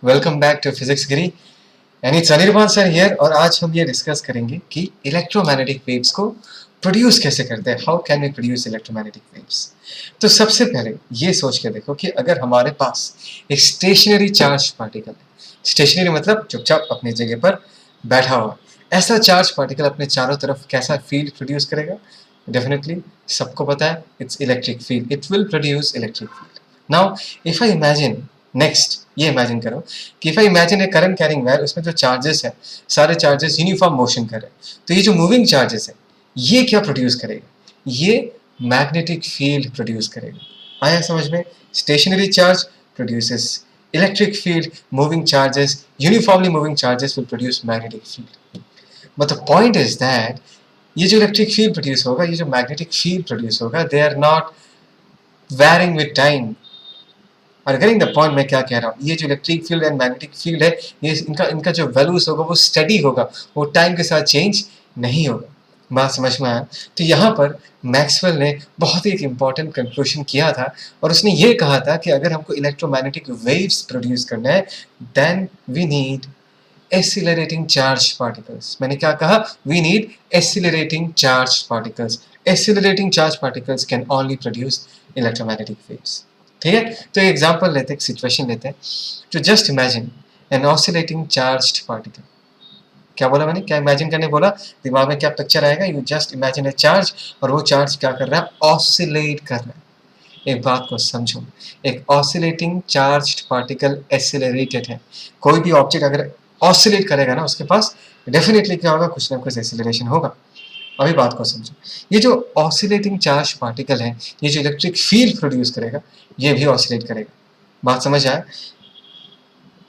Welcome back to physics Giri and it's Anirban sir here. और आज हम ये डिस्कस करेंगे कि इलेक्ट्रोमैग्नेटिक वेव्स को प्रोड्यूस कैसे करते हैं। How can we produce electromagnetic waves. तो सबसे पहले ये सोच के देखो कि अगर हमारे पास एक स्टेशनरी चार्ज पार्टिकल है, स्टेशनरी मतलब चुपचाप अपनी जगह पर बैठा हुआ, ऐसा चार्ज पार्टिकल अपने चारों तरफ कैसा फील्ड प्रोड्यूस करेगा? डेफिनेटली सबको पता है, it's electric field. It will produce electric field. Now if I imagine, next ये इमेजिन करो कि if I imagine A current carrying wire, उसमें जो चार्जेस है सारे चार्जेस यूनिफॉर्म मोशन कर रहे हैं, तो ये जो मूविंग चार्जेस है ये क्या प्रोड्यूस करेगा? ये मैग्नेटिक फील्ड प्रोड्यूस करेगा। आया समझ में? Stationary charge produces electric field, moving charges, uniformly moving charges will produce magnetic field. But the point is that ये जो इलेक्ट्रिक फील्ड प्रोड्यूस होगा, ये जो मैग्नेटिक फील्ड प्रोड्यूस होगा, they are not varying with time. और again the point मैं क्या कह रहा हूँ, ये जो electric field and magnetic field है, ये इनका जो वैल्यूज होगा वो स्टडी होगा, वो टाइम के साथ चेंज नहीं होगा। बात समझ में आया? तो यहाँ पर मैक्सवेल ने बहुत ही एक इंपॉर्टेंट कंक्लूजन किया था और उसने ये कहा था कि अगर हमको इलेक्ट्रोमैग्नेटिक वेव्स प्रोड्यूस करना है, then we need accelerating charge particles. मैंने क्या कहा? We need accelerating charge particles. Accelerating charge particles can only produce electromagnetic waves. ठीक है, तो एक एग्जांपल लेते हैं, एक सिचुएशन लेते हैं। तो just imagine an oscillating charged particle. क्या बोला मैंने? क्या इमेजिन करने बोला? दिमाग में क्या पिक्चर आएगा? You just imagine A charge, और वो चार्ज क्या कर रहा है? ऑसिलेट कर रहा है। एक बात को समझो, एक ऑसिलेटिंग चार्ज्ड पार्टिकल एक्सीलरेटेड है। कोई भी ऑब्जेक्ट अगर ऑसिलेट करेगा ना, उसके पास डेफिनेटली क्या होगा? कुछ ना कुछ एक्सीलरेशन होगा। अभी बात को समझो, ये जो ऑसिलेटिंग चार्ज पार्टिकल है, ये जो इलेक्ट्रिक फील्ड प्रोड्यूस करेगा, ये भी ऑसिलेट करेगा। बात समझ आया?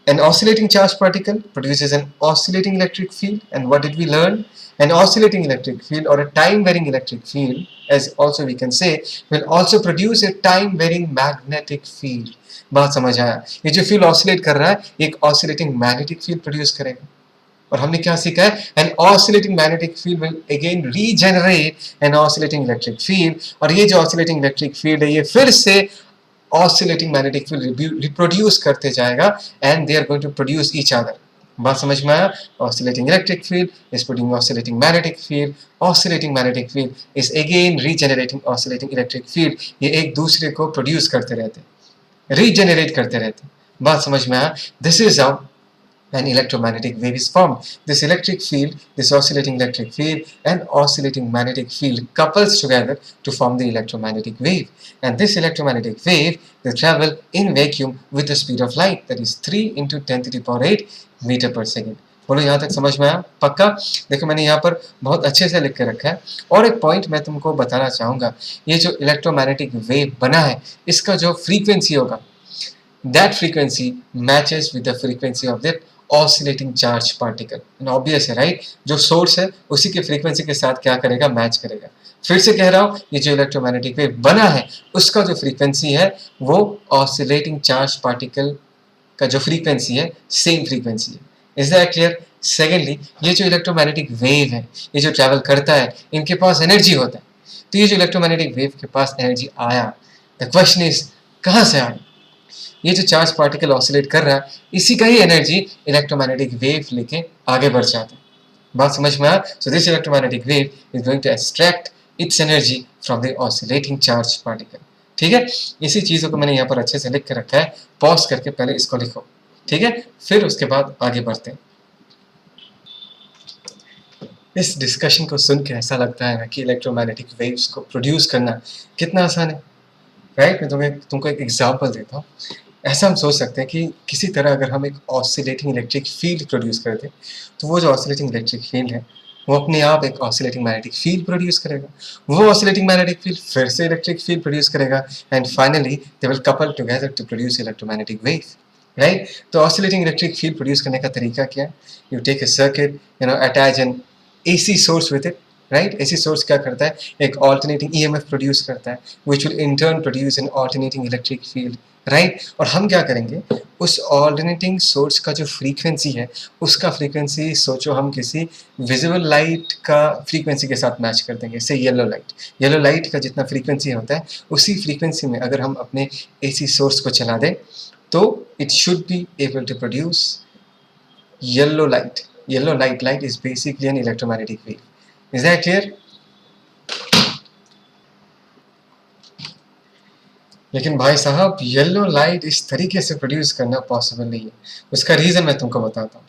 An oscillating charged particle produces an oscillating electric field, and what did we learn? An oscillating electric field or a time varying electric field, as also we can say, will also produce a time varying magnetic field. बात समझ आया? ये जो field oscillate कर रहा है, एक oscillating magnetic field produce करेगा। और हमने क्या सीखा है? An oscillating magnetic field will again regenerate an oscillating electric field, और ये जो ऑसिलेटिंग इलेक्ट्रिक फील्ड है, ये फिर से ऑसिलेटिंग मैग्नेटिक फील्ड रिप्रोड्यूस करते जाएगा, and they are going to produce each other. बात समझ में आया? Oscillating electric field is producing oscillating magnetic field, oscillating magnetic field is again regenerating oscillating electric field. ये एक दूसरे को प्रोड्यूस करते रहते, रीजेनरेट करते रहते। बात समझ में आया? This is how an electromagnetic wave is formed. This electric field, this oscillating electric field and oscillating magnetic field couples together to form the electromagnetic wave. And this electromagnetic wave will travel in vacuum with the speed of light, that is 3 into 10 to the power 8 meter per second. बोलो यहाँ तक समझ में आया? पक्का? देखो मैंने यहाँ पर बहुत अच्छे से लिख के रखा है। और एक पॉइंट मैं तुमको बताना चाहूँगा, ये जो इलेक्ट्रोमैग्नेटिक वेव बना है, इसका जो फ्रीक्वेंसी होगा, that frequency matches with the frequency of that oscillating charge particle. And obvious है, राइट? जो सोर्स है उसी के फ्रीक्वेंसी के साथ क्या करेगा? मैच करेगा। फिर से कह रहा हूँ, ये जो इलेक्ट्रोमैग्नेटिक वेव बना है, उसका जो फ्रीक्वेंसी है वो ऑसिलेटिंग चार्ज पार्टिकल का जो फ्रीक्वेंसी है, सेम फ्रीक्वेंसी है। Is that clear? सेकेंडली, ये जो इलेक्ट्रोमैग्नेटिक वेव है, ये जो ट्रैवल करता है, इनके पास एनर्जी होता है। तो ये जो इलेक्ट्रोमैग्नेटिक वेव के पास एनर्जी आया, द क्वेश्चन इज कहाँ से आया? ये जो चार्ज पार्टिकल ऑसिलेट कर रहा है, इसी का ही एनर्जी इलेक्ट्रोमैग्नेटिक वेव लेके आगे बढ़ जाता है। बात समझ में आया? So this electromagnetic wave is going to extract its energy from the oscillating charge particle. ठीक है, इसी चीज़ों को मैंने यहाँ पर अच्छे से लिख के रखा है। पॉज करके पहले इसको लिखो, ठीक है, फिर उसके बाद आगे बढ़ते हैं। इस डिस्कशन को सुन के ऐसा लगता है ना कि इलेक्ट्रोमैग्नेटिक वेव्स को प्रोड्यूस करना कितना आसान है, राइट? मैं तुमको एक एग्जाम्पल देता हूँ। ऐसा हम सोच सकते हैं कि किसी तरह अगर हम एक ऑसिलेटिंग इलेक्ट्रिक फील्ड प्रोड्यूस कर दें, तो वो जो ऑसिलेटिंग इलेक्ट्रिक फील्ड है, वो अपने आप एक ऑसिलेटिंग मैग्नेटिक फील्ड प्रोड्यूस करेगा। वो ऑसिलेटिंग मैग्नेटिक फील्ड फिर से इलेक्ट्रिक फील्ड प्रोड्यूस करेगा, and finally they will couple together to produce electromagnetic wave, right? तो ऑसिलेटिंग इलेक्ट्रिक फील्ड प्रोड्यूस करने का तरीका क्या है? You take a circuit, attach an AC source with it, right? AC source क्या करता है? एक ऑल्टरनेटिंग EMF प्रोड्यूस करता है, which will in turn produce an alternating electric field, right? और हम क्या करेंगे? उस ऑल्टरनेटिंग सोर्स का जो फ्रीक्वेंसी है, उसका फ्रीक्वेंसी सोचो हम किसी विजिबल लाइट का फ्रीक्वेंसी के साथ मैच कर देंगे। से येलो लाइट का जितना फ्रीक्वेंसी होता है, उसी फ्रीक्वेंसी में अगर हम अपने AC सोर्स को चला दें, तो it should be able to produce yellow light. Yellow light is basically an electromagnetic wave. Is that clear? लेकिन भाई साहब येलो लाइट इस तरीके से प्रोड्यूस करना पॉसिबल नहीं है। उसका रीजन मैं तुमको बताता हूँ।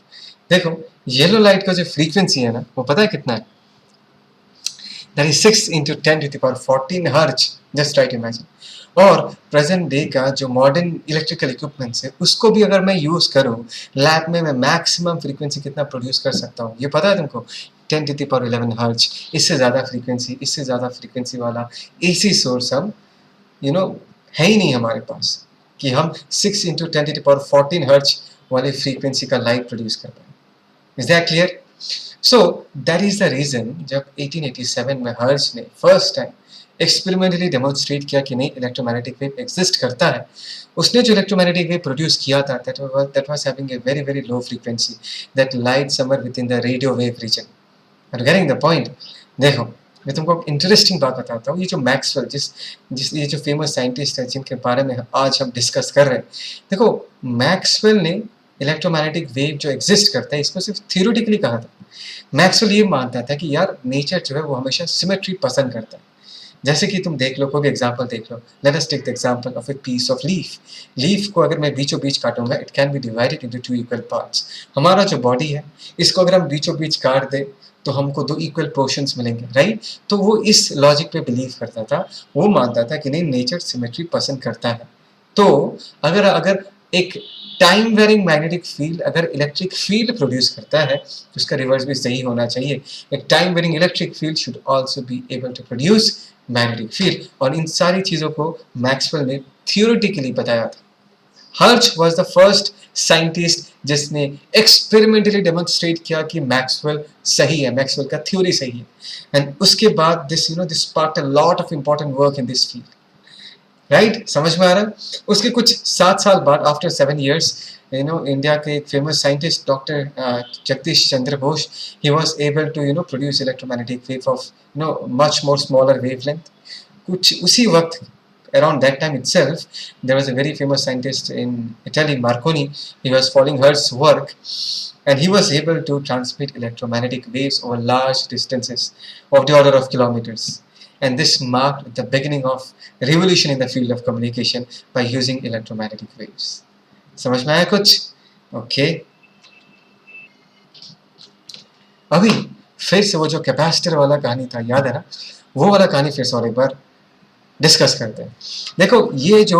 देखो येलो लाइट का जो फ्रीक्वेंसी है ना, वो पता है कितना है? That is 6 into 10 to the power 14 hertz. Just try to imagine. और प्रेजेंट डे का जो मॉडर्न इलेक्ट्रिकल इक्विपमेंट्स है उसको भी अगर मैं यूज करूँ लैब में, मैं मैक्सिमम फ्रीक्वेंसी कितना प्रोड्यूस कर सकता हूँ ये पता है तुमको? 10 to the power 11 हर्ट्ज। इससे ज़्यादा फ्रीक्वेंसी वाला एसी सोर्स हम है ही नहीं हमारे पास कि हम 6 into 10 to the power 14 hertz वाले फ्रीक्वेंसी का लाइट प्रोड्यूस कर पाए। Is that clear? So that is the reason जब 1887 में हर्ट्ज ने फर्स्ट टाइम एक्सपेरिमेंटली डेमोन्स्ट्रेट किया कि नहीं इलेक्ट्रोमैग्नेटिक वेव एग्जिस्ट करता है। उसने जो इलेक्ट्रोमैग्नेटिक वेव प्रोड्यूस किया था that was having a very very low frequency that lies somewhere within the radio wave region. Are you getting the point? देखो मैं तुमको इंटरेस्टिंग बात बताता हूँ। ये जो मैक्सवेल जिस ये जो फेमस साइंटिस्ट है जिनके बारे में आज हम डिस्कस कर रहे हैं, देखो मैक्सवेल ने इलेक्ट्रोमैग्नेटिक वेव जो एग्जिस्ट करता है इसको सिर्फ थियोरेटिकली कहा था। मैक्सवेल ये मानता था कि यार नेचर जो है वो हमेशा सिमेट्री पसंद करता है। जैसे कि तुम देख लो, कोई भी एग्जांपल देख लो। Let us take the example of a piece of leaf को अगर मैं बीचों बीच काटूंगा it can be divided into 2 equal parts. हमारा जो बॉडी है इसको अगर हम बीचों बीच काट दे तो हमको 2 इक्वल पोर्शंस मिलेंगे, राइट? तो वो इस लॉजिक पे बिलीव करता था। वो मानता था कि नहीं नेचर सिमेट्री पसंद करता है। तो अगर एक टाइम वेरिंग मैग्नेटिक फील्ड अगर इलेक्ट्रिक फील्ड प्रोड्यूस करता है तो उसका रिवर्स भी सही होना चाहिए। एक time varying electric field should also be able to produce magnetic field. और इन सारी चीजों को मैक्सवेल ने थियोरेटिकली बताया था। Hertz was the first scientist जिसने एक्सपेरिमेंटली डेमोन्स्ट्रेट किया कि मैक्सवेल सही है, मैक्सवेल का थ्योरी सही है। एंड उसके बाद this sparked a lot of important work in this field, right? समझ में आ रहा है? उसके कुछ 7 साल बाद आफ्टर 7 years इंडिया के एक famous scientist doctor Jagdish Chandra Bose, he was able to produce electromagnetic wave of much more smaller wavelength. कुछ उसी वक्त around that time itself there was a very famous scientist in Italy, Marconi. He was following Hertz's work and he was able to transmit electromagnetic waves over large distances of the order of kilometers. And this marked the beginning of revolution in the field of communication by using electromagnetic waves. समझ में आया कुछ? Okay अभी फिर से वो जो capacitor वाला कहानी था, याद है ना? वो वाला कहानी फिर से और एक बार डिस्कस करते हैं। देखो ये जो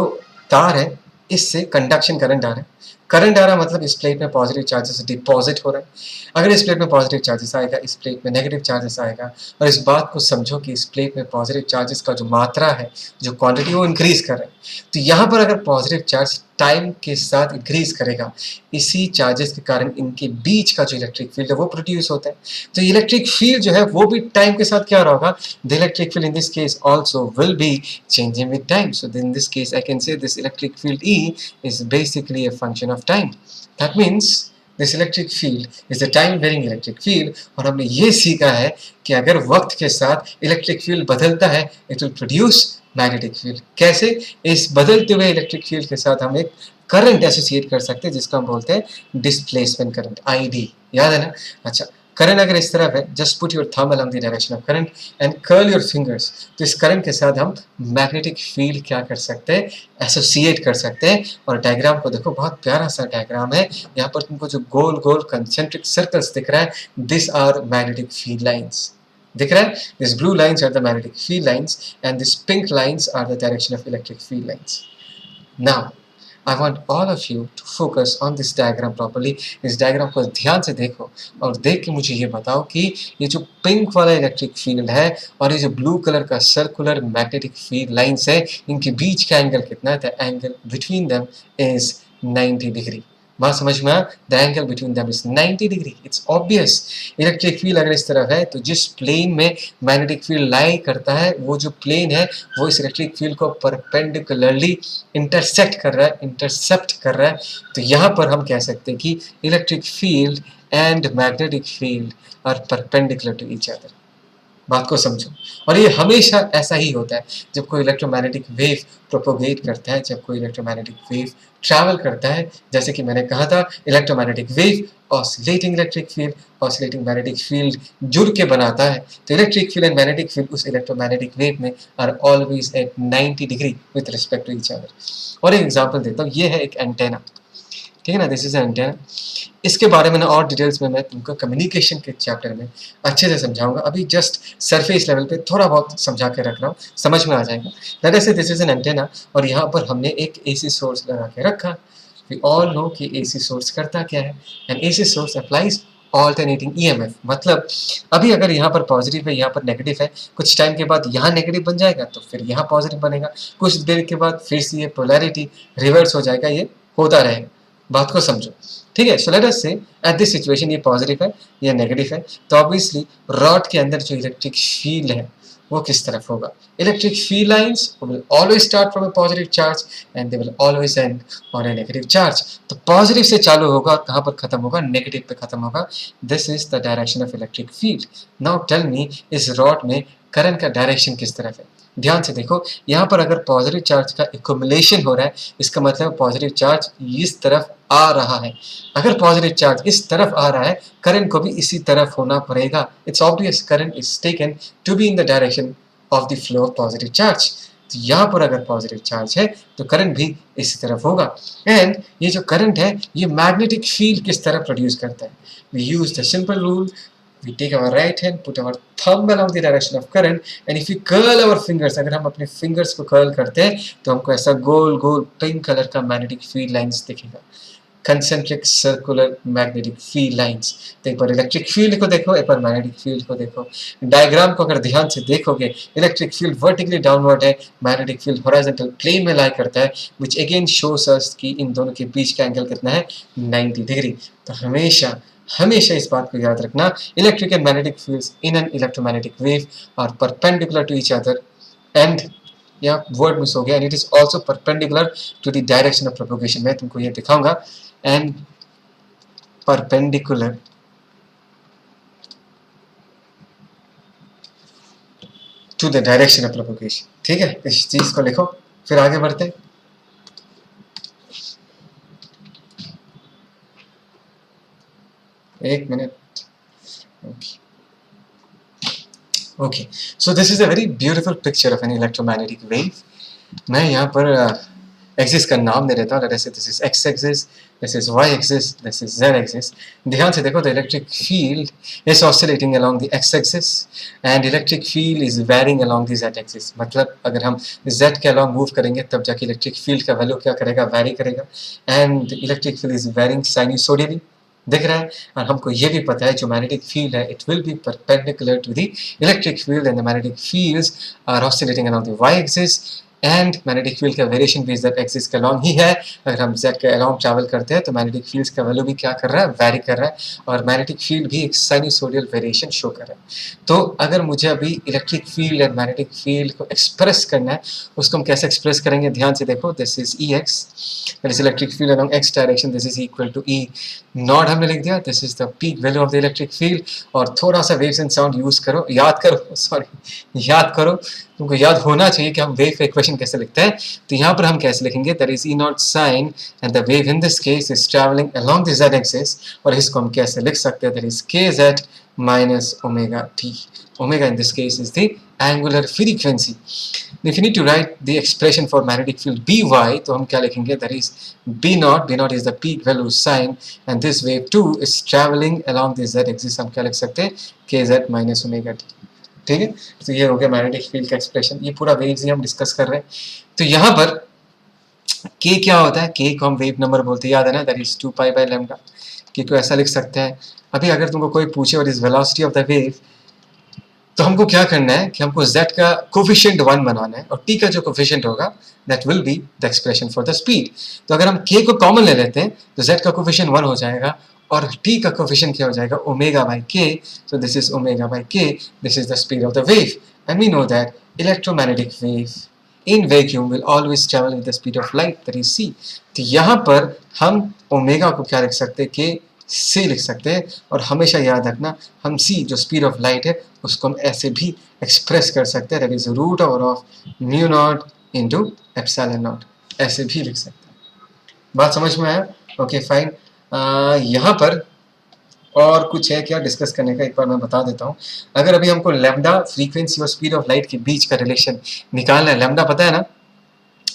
तार है इससे कंडक्शन करंट आ रहा है। करंट आ रहा मतलब इस प्लेट में पॉजिटिव चार्जेस डिपॉजिट हो रहा है। अगर इस प्लेट में पॉजिटिव चार्जेस आएगा, इस प्लेट में नेगेटिव चार्जेस आएगा। और इस बात को समझो कि इस प्लेट में पॉजिटिव चार्जेस का जो मात्रा है, जो क्वांटिटी, वो इंक्रीज कर रहा है। तो यहाँ पर अगर पॉजिटिव चार्ज टाइम के साथ इंक्रीज करेगा, इसी चार्जेस के कारण इनके बीच का जो इलेक्ट्रिक फील्ड है वो प्रोड्यूस होता है। तो इलेक्ट्रिक फील्ड जो है वो भी टाइम के साथ क्या होगा? The electric field in this case also will be changing with time. So in this case I can say this electric field E is basically a function of time. That means this electric field is a time varying electric field। और हमने ये सीखा है कि अगर वक्त के साथ इलेक्ट्रिक फील्ड बदलता है it will produce magnetic field। कैसे? इस बदलते हुए इलेक्ट्रिक फील्ड के साथ हम एक करंट एसोसिएट कर सकते हैं जिसको हम बोलते हैं डिस्प्लेसमेंट करंट, ID। याद है ना? अच्छा, करंट अगर इस तरफ है, just put your thumb along the direction of current and curl your fingers. तो इस करंट के साथ हम मैग्नेटिक फील्ड क्या कर सकते हैं? एसोसिएट कर सकते हैं। और डायग्राम को देखो, बहुत प्यारा सा डायग्राम है। यहाँ पर तुमको जो गोल गोल कंसेंट्रिक सर्कल्स दिख रहा है, this are magnetic field lines. दिख रहा है? This blue lines are the magnetic field lines and this pink lines are the direction of electric field lines. Now I want all of you to focus on this diagram properly। इस diagram को ध्यान से देखो और देख के मुझे ये बताओ कि ये जो पिंक वाला इलेक्ट्रिक फील्ड है और ये जो ब्लू कलर का सर्कुलर मैग्नेटिक फील्ड लाइंस है, इनके बीच का एंगल कितना है? The angle between them is 90 degree. बात समझ में आया? The angle between them is 90 degree. It's obvious. Electric field अगर इस तरफ है तो जिस प्लेन में मैग्नेटिक फील्ड लाई करता है वो जो प्लेन है वो इस इलेक्ट्रिक फील्ड को परपेंडिकुलरली इंटरसेप्ट कर रहा है। तो यहाँ पर हम कह सकते हैं कि electric field and magnetic field are perpendicular to each other. बात को समझो। और ये हमेशा ऐसा ही होता है जब कोई इलेक्ट्रोमैग्नेटिक वेव प्रोपोगेट करता है, जब कोई इलेक्ट्रोमैग्नेटिक वेव ट्रैवल करता है। जैसे कि मैंने कहा था, electromagnetic wave oscillating electric field, oscillating magnetic field जुड़ के बनाता है। तो electric field and magnetic field उस इलेक्ट्रोमैग्नेटिक वेव में are always at 90 degree with respect to each other. और एक एग्जांपल देता हूँ, ये है एक एंटेना, ठीक है ना, दिस इज एंटेना। इसके बारे में ना और डिटेल्स में मैं तुमको कम्युनिकेशन के चैप्टर में अच्छे से समझाऊंगा। अभी जस्ट सरफेस लेवल पे थोड़ा बहुत समझा के रख रहा हूँ, समझ में आ जाएगा। लेट अस से दिस इज एन एंटेना और यहाँ पर हमने एक एसी सोर्स लगा के रखा। वी ऑल नो कि एसी सोर्स करता क्या है, and AC source applies alternating EMF. मतलब अभी अगर यहाँ पर पॉजिटिव है, यहाँ पर नेगेटिव है, कुछ टाइम के बाद यहाँ नेगेटिव बन जाएगा तो फिर यहाँ पॉजिटिव बनेगा, कुछ देर के बाद फिर से ये पोलैरिटी रिवर्स हो जाएगा, ये होता रहेगा। बात को समझो, ठीक है। सो लेट अस से एट दिस सिचुएशन ये पॉजिटिव है, ये नेगेटिव है, तो ऑब्वियसली रॉड के अंदर जो इलेक्ट्रिक फील्ड है वो किस तरफ होगा। Electric field lines will always start from a positive charge and they will always and on a negative charge. तो पॉजिटिव से चालू होगा और कहाँ पर खत्म होगा, नेगेटिव पे खत्म होगा। This is the direction of electric field. Now tell me, इस रॉड में करंट का डायरेक्शन किस तरफ है। ध्यान से देखो, यहाँ पर अगर पॉजिटिव चार्ज का एक्युमुलेशन हो रहा है, इसका मतलब पॉजिटिव चार्ज इस तरफ आ रहा है। अगर पॉजिटिव चार्ज इस तरफ आ रहा है, करंट को भी इसी तरफ होना पड़ेगा। It's obvious, current is taken to be in the direction of the flow of positive charge. तो यहाँ पर अगर पॉजिटिव चार्ज है तो करंट भी इसी तरफ होगा। एंड ये जो करंट है ये मैग्नेटिक फील्ड किस तरह प्रोड्यूस करता है। We use the simple rule, we take our right hand, put our thumb along the direction of current, and if we curl our fingers, अगर हम अपने fingers को curl करते हैं तो हमको ऐसा गोल गोल पिंक कलर का मैग्नेटिक फील्ड लाइंस दिखेगा, concentric circular magnetic field lines। तो एक बार इलेक्ट्रिक फील्ड को देखो, एक बार मैग्नेटिक फील्ड को देखो। डायग्राम को अगर ध्यान से देखोगे, इलेक्ट्रिक फील्ड वर्टिकली डाउनवर्ड है, मैग्नेटिक फील्ड हॉरिजॉन्टल प्लेन में लाई करता है, which again shows us कि इन दोनों के बीच का एंगल कितना है, 90 डिग्री। तो हमेशा हमेशा इस बात को याद रखना, electric and magnetic fields in an electromagnetic wave are perpendicular to each other and यहाँ वर्ड मिस हो गया, and it is also perpendicular to the direction of propagation. मैं तुमको ये दिखाऊंगा, and perpendicular to the direction of propagation. ठीक है, इस चीज को लिखो, फिर आगे बढ़ते हैं। एक minute. Okay, so this is a very beautiful picture of N electromagnetic wave. मैं यहाँ पर एक्सिस का नाम दे देता हूँ, जैसे this is X axis, this is Y axis, this is Z axis. ध्यान से देखो, the electric field is oscillating along the X axis and electric field is varying along the Z axis. मतलब अगर हम जेड के along move करेंगे तब जाके इलेक्ट्रिक फील्ड का वैल्यू क्या करेगा, वेरी करेगा। And electric field is varying sinusoidally, दिख रहा है। और हमको ये भी पता है जो मैग्नेटिक फील्ड है, it will be perpendicular to the electric field and the magnetic fields are oscillating along the Y axis and magnetic field का वेरिएशन भी जेड एक्सिस के अलोंग ही है। अगर हम जेड के अलोंग ट्रैवल करते हैं तो मैग्नेटिक फील्ड्स का वैल्यू भी क्या कर रहा है, वेरी कर रहा है, और मैग्नेटिक फील्ड भी एक साइनसोडियल वेरिएशन शो कर रहा है। तो अगर मुझे अभी electric field and magnetic field को एक्सप्रेस करना है, उसको हम कैसे एक्सप्रेस करेंगे, ध्यान से देखो, this is E X, that is electric field along X direction, this is equal to E naught, हमने लिख दिया, this is the peak value of the electric field. और थोड़ा सा वेव्स एंड साउंड यूज करो, याद करो, सॉरी याद करो, तुमको याद होना चाहिए कि हम वेव का इक्वेशन कैसे लिखते हैं। तो यहाँ पर हम कैसे लिखेंगे, that is E naught sine and the wave in this case is travelling along the Z axis, और इसको हम कैसे लिख सकते हैं, that is K Z minus omega T. Omega in this case is the angular frequency. If you need to write the expression for magnetic field By, तो हम क्या लिखेंगे, that is B naught is the peak value sign and this wave too is traveling along the z axis, हम क्या लिख सकते हैं, kz minus omega t। ठीक है, तो ये हो गया मैग्नेटिक फील्ड का एक्सप्रेशन। ये पूरा वेव्स ही हम डिस्कस कर रहे हैं। तो यहाँ पर k क्या होता है, k को हम वेव नंबर बोलते हैं, याद है ना, that is 2 pi by lambda। k को ऐसा लिख सकते हैं। अभी अगर तुमको कोई पूछे what is velocity of the wave, तो हमको क्या करना है कि हमको z का कोफिशिएंट 1 बनाना है और t का जो कोफिशिएंट होगा that will be the expression for the speed. तो अगर हम k को कॉमन ले लेते हैं तो z का कोफिशिएंट 1 हो जाएगा और t का कोफिशिएंट क्या हो जाएगा, omega by k। So this is omega by k, this is the speed of the wave and we know that electromagnetic wave in vacuum will always travel with the speed of light, that is c। तो यहाँ पर हम omega को क्या लिख सकते हैं, k c लिख सकते हैं। और हमेशा याद रखना, हम c जो स्पीड ऑफ लाइट है उसको हम ऐसे भी एक्सप्रेस कर सकते हैं, that is root over of mu naught into epsilon naught, ऐसे भी लिख सकते हैं। बात समझ में आया? Okay fine. यहाँ पर और कुछ है क्या डिस्कस करने का, एक बार मैं बता देता हूँ। अगर अभी हमको लैम्डा फ्रीक्वेंसी और स्पीड ऑफ लाइट के बीच का रिलेशन निकालना है, लैम्डा पता है ना,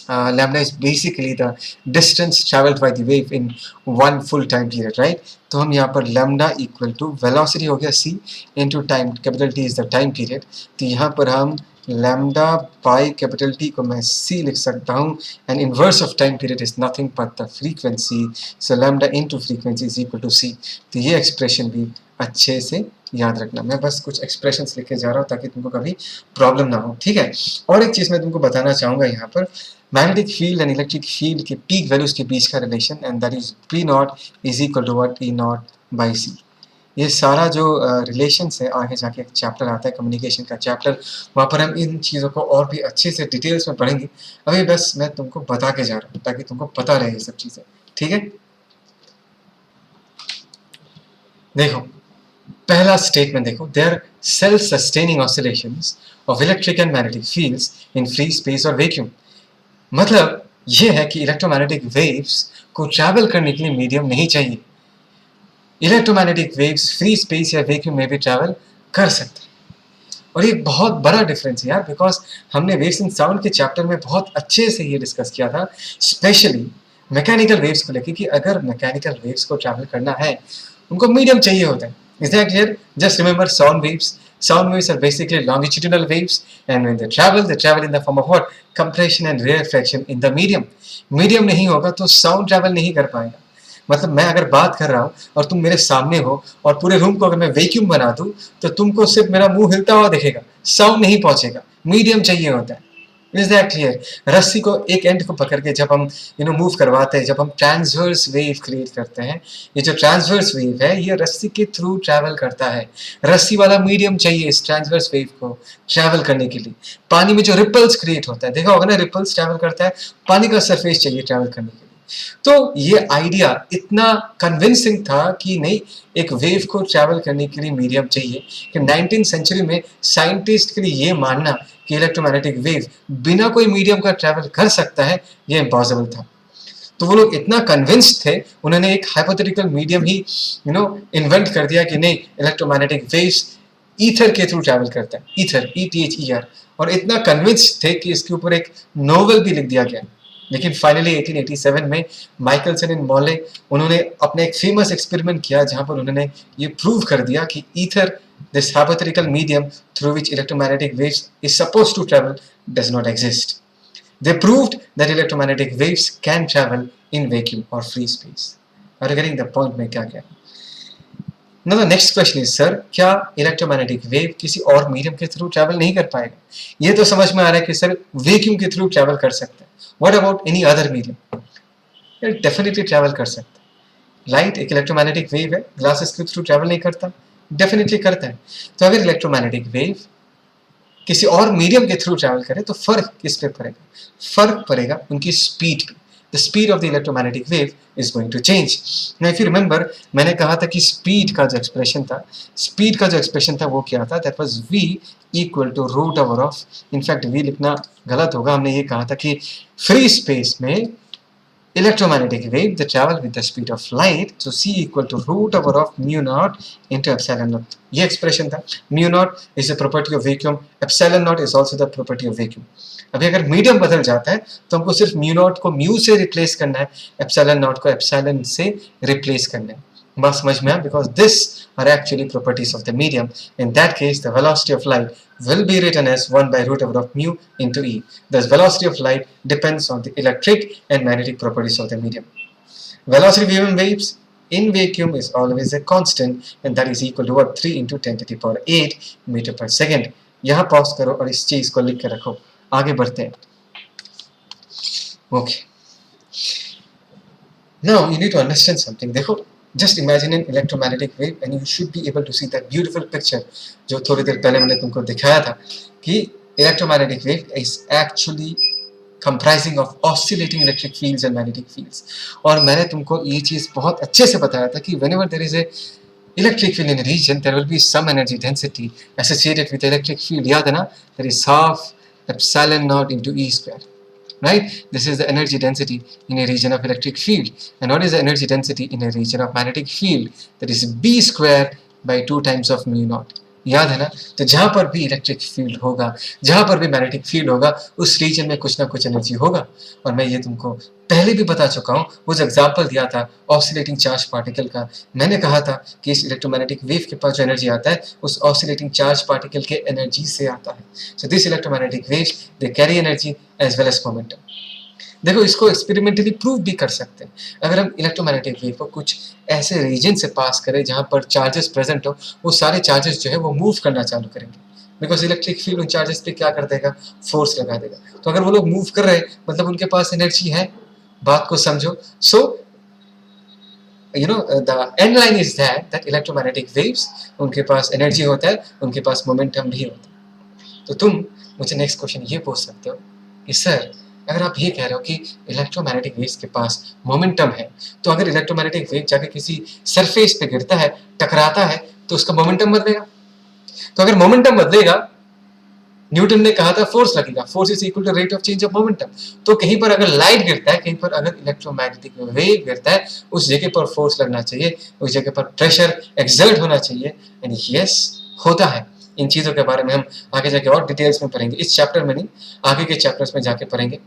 lambda is basically the distance traveled by the wave in one full time period, right? तो हम यहाँ पर lambda equal to velocity हो गया c into time, capital T is the time period। तो यहाँ पर हम lambda by capital T को मैं c लिख सकता हूँ, and inverse of time period is nothing but the frequency, so lambda into frequency is equal to c। तो ये एक्सप्रेशन भी अच्छे से याद रखना। मैं बस कुछ एक्सप्रेशंस लिख के जा रहा हूँ ताकि तुमको कभी प्रॉब्लम ना हो, ठीक है? और एक चीज़ मैं तुमको बताना चाहूँगा यहाँ पर, magnetic field and electric field के पीक वैल्यूज के बीच का relation, and that is P not is equal to what, E not by C. ये सारा जो रिलेशंस है, आगे जाके एक चैप्टर आता है कम्युनिकेशन का चैप्टर, वहाँ पर हम इन चीज़ों को और भी अच्छे से डिटेल्स में पढ़ेंगे। अभी बस मैं तुमको बता के जा रहा हूँ ताकि तुमको पता रहे ये सब चीज़ें, ठीक है? देखो पहला स्टेटमेंट देखो, their self sustaining oscillations of electric and magnetic fields in free space और वैक्यूम। मतलब ये है कि इलेक्ट्रोमैग्नेटिक वेव्स को ट्रैवल करने के लिए मीडियम नहीं चाहिए। इलेक्ट्रोमैग्नेटिक वेव्स फ्री स्पेस या वैक्यूम में भी ट्रैवल कर सकते हैं। और ये बहुत बड़ा डिफरेंस है यार, बिकॉज हमने वेव्स एंड साउंड के चैप्टर में बहुत अच्छे से ये डिस्कस किया था, स्पेशली मैकेनिकल वेव्स को लेकर, कि अगर मैकेनिकल वेव्स को ट्रैवल करना है उनको मीडियम चाहिए होता है। Is that clear? Just remember sound waves. Sound waves are basically longitudinal waves, and when they travel in the form of what? Compression and rarefaction in the medium. Medium नहीं होगा तो sound travel नहीं कर पाएगा। मतलब मैं अगर बात कर रहा हूँ और तुम मेरे सामने हो और पूरे रूम को अगर मैं वैक्यूम बना दूँ तो तुमको सिर्फ मेरा मुंह हिलता हुआ दिखेगा, साउंड नहीं पहुंचेगा। मीडियम चाहिए होता है। Is that clear? रस्सी को एक एंड को पकड़ के जब हम मूव करवाते हैं, जब हम ट्रांसवर्स वेव क्रिएट करते हैं, ये जो ट्रांसवर्स वेव है ये रस्सी के थ्रू ट्रैवल करता है। रस्सी वाला मीडियम चाहिए इस ट्रांसवर्स वेव को ट्रैवल करने के लिए। पानी में जो रिपल्स क्रिएट होता है, देखा होगा ना, रिपल्स ट्रैवल करता है, पानी का सरफेस चाहिए ट्रैवल करने के लिए। तो ये आइडिया इतना कन्विंसिंग था कि नहीं, एक वेव को ट्रैवल करने के लिए मीडियम चाहिए, कि 19th सेंचुरी में साइंटिस्ट के लिए ये मानना कि इलेक्ट्रोमैग्नेटिक वेव बिना कोई मीडियम का ट्रैवल कर सकता है, ये इम्पॉसिबल था। तो वो लोग इतना कन्विंस्ड थे, उन्होंने एक हाइपोथेटिकल मीडियम ही इन्वेंट कर दिया कि नहीं, इलेक्ट्रोमैग्नेटिक वेव्स ईथर के थ्रू ट्रैवल करता है, ईथर, ETHER। और इतना कन्विंस्ड थे कि इसके ऊपर एक नोवेल भी लिख दिया गया। लेकिन फाइनली 1887 में माइकलसन एंड मॉले, उन्होंने अपने एक फेमस एक्सपेरिमेंट किया जहां पर उन्होंने ये प्रूव कर दिया कि ether, this hypothetical medium through which electromagnetic waves is supposed to travel, does not exist. They proved that electromagnetic waves can travel in vacuum or free space. Are you getting the point में क्या क्या? Now the next question is, sir, क्या electromagnetic wave किसी और medium के through travel नहीं कर पाएगा? ये तो समझ में आ रहा है कि सर वैक्यूम के थ्रू ट्रैवल कर सकता है। What about any other medium? ये डेफिनेटली ट्रैवल कर सकता है। लाइट एक इलेक्ट्रोमैग्नेटिक वेव है, ग्लासेस के थ्रू ट्रैवल नहीं करता, डेफिनेटली करता है। तो अगर इलेक्ट्रोमैग्नेटिक वेव किसी और मीडियम के थ्रू ट्रैवल करे तो फर्क किस पे पड़ेगा? फर्क पड़ेगा उनकी स्पीड पे। The speed of the electromagnetic wave is going to change. Now if you remember, मैंने कहा था कि स्पीड का जो एक्सप्रेशन था, वो क्या था? That was v equal to root over of, in fact v लिखना गलत होगा, हमने ये कहा था कि फ्री स्पेस में electromagnetic wave they travel with the speed of light, so c equal to root over of mu naught into epsilon naught. ये expression था। mu naught is a property of vacuum, epsilon naught is also the property of vacuum. अभी अगर medium बदल जाता है तो हमको सिर्फ mu naught को mu से रिप्लेस करना है, epsilon naught को epsilon से रिप्लेस करना है। बात समझ में आया? Because this are actually properties of the medium. In that case, the velocity of light will be written as 1 by root over of mu into e. Thus, velocity of light depends on the electric and magnetic properties of the medium. Velocity of waves in vacuum is always a constant, and that is equal to what? 3 into 10 to the power 8 meter per second. यहाँ pause करो और इस चीज को लिख के रखो। आगे बढ़ते हैं। Okay. Now you need to understand something. देखो, just imagine an electromagnetic wave and you should be able to see that beautiful picture जो थोड़ी देर पहले मैंने तुमको दिखाया था कि electromagnetic wave is actually comprising of oscillating electric fields and magnetic fields. और मैंने तुमको ये चीज़ बहुत अच्छे से बताया था कि whenever there is a electric field in a region, there will be some energy density associated with the electric field. याद है ना? That is half epsilon naught into E square. Right? This is the energy density in a region of electric field. And what is the energy density in a region of magnetic field? That is B square by 2 times of mu naught. याद है ना? तो जहां पर भी electric field होगा, जहां पर भी मैग्नेटिक फील्ड होगा, उस रीजन में कुछ ना कुछ एनर्जी होगा. और मैं ये तुमको पहले भी बता चुका हूं. वो जो एग्जांपल दिया था ऑसिलेटिंग चार्ज पार्टिकल का, मैंने कहा था कि इस इलेक्ट्रोमैग्नेटिक वेव के पास जो एनर्जी आता है उस ऑसिलेटिंग चार्ज पार्टिकल के एनर्जी से आता है. So this electromagnetic waves they carry energy as well as momentum. देखो, इसको एक्सपेरिमेंटली प्रूव भी कर सकते हैं. अगर हम इलेक्ट्रोमैग्नेटिक वेव को कुछ ऐसे रीजन से पास करें जहां पर चार्जेस प्रेजेंट हो, वो सारे चार्जेस जो है वो मूव करना चालू करेंगे. बिकॉज इलेक्ट्रिक फील्ड उन चार्जेस पे क्या कर देगा? फोर्स लगा देगा. तो अगर वो लोग मूव कर रहे हैं, मतलब उनके पास एनर्जी है. बात को समझो. सो the end line is that electromagnetic waves, उनके पास एनर्जी होता है, उनके पास मोमेंटम भी होता है. तो तुम मुझे नेक्स्ट क्वेश्चन ये पूछ सकते हो कि सर, अगर आप ये कह रहे हो कि इलेक्ट्रोमैग्नेटिक वेव्स के पास मोमेंटम है, तो अगर इलेक्ट्रोमैग्नेटिक वेव जाके किसी सरफेस पे गिरता है, टकराता है, तो उसका मोमेंटम बदलेगा. तो अगर मोमेंटम बदलेगा, न्यूटन ने कहा था फोर्स लगेगा. Force is equal to rate of change of momentum. तो कहीं पर अगर लाइट गिरता है, कहीं पर अगर इलेक्ट्रोमैग्नेटिक वेव गिरता है, उस जगह पर फोर्स लगना चाहिए, उस जगह पर प्रेशर एक्सर्ट होना चाहिए. एंड यस, होता है. इन चीजों के बारे में हम आगे जाके और डिटेल्स में पढ़ेंगे. इस चैप्टर में नहीं, आगे के चैप्टर्स में जाके पढ़ेंगे.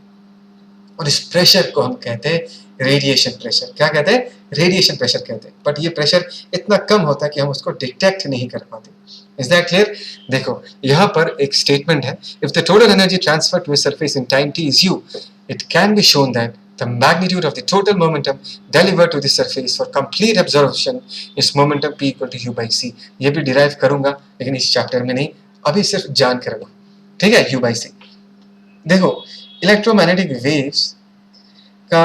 और इस प्रेशर को हम कहते हैं रेडिएशन प्रेशर. क्या कहते हैं? रेडिएशन प्रेशर कहते हैं. बट ये प्रेशर इतना कम होता है कि हम उसको डिटेक्ट नहीं कर पाते. Is that clear? देखो, यहाँ पर एक स्टेटमेंट है. If the total energy transfer to a surface in time t is u, it can be shown that the magnitude of the total momentum delivered to the surface for complete absorption is momentum p equal to u by c. ये भी derive करूंगा, लेकिन इस chapter में नहीं, अभी सिर्फ जान कर रखो. ठीक है? u by c. देखो, इलेक्ट्रोमैग्नेटिक वेव्स का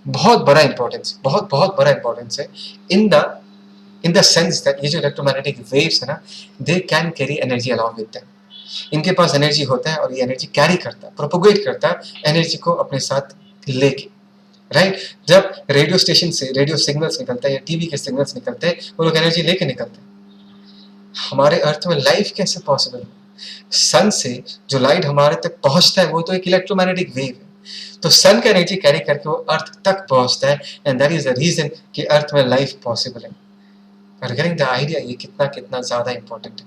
बहुत बड़ा इंपॉर्टेंस, बहुत बड़ा इंपॉर्टेंस है इन द सेंस दैट ये जो इलेक्ट्रोमैग्नेटिक वेव्स है ना, they can carry energy along with them. इनके पास एनर्जी होता है और ये एनर्जी कैरी करता है, प्रोपोगेट करता है एनर्जी को अपने साथ लेके. राइट? जब रेडियो स्टेशन से रेडियो सिग्नल्स निकलता है या टीवी के सिग्नल्स निकलते हैं, वो लोग एनर्जी लेके निकलते हैं. हमारे अर्थ में लाइफ कैसे पॉसिबल है? सन से जो लाइट हमारे तक पहुंचता है वो तो एक इलेक्ट्रोमैग्नेटिक वेव है. तो सन का एनर्जी कैरी करके वो अर्थ तक पहुंचता है. And that is the reason कि अर्थ में लाइफ पॉसिबल है. और गेटिंग द आइडिया, ये कितना ज्यादा इंपॉर्टेंट है.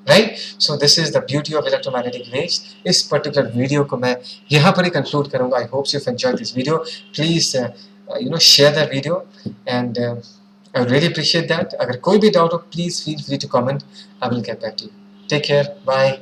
Right? So this is the beauty of electromagnetic waves. इस पर्टिकुलर वीडियो को मैं यहाँ पर ही कंक्लूड करूंगा. I hope you enjoyed this video. Please share the video and I would really appreciate that. अगर कोई भी डाउट हो, please feel free to comment. I will get back to you. Take care. Bye.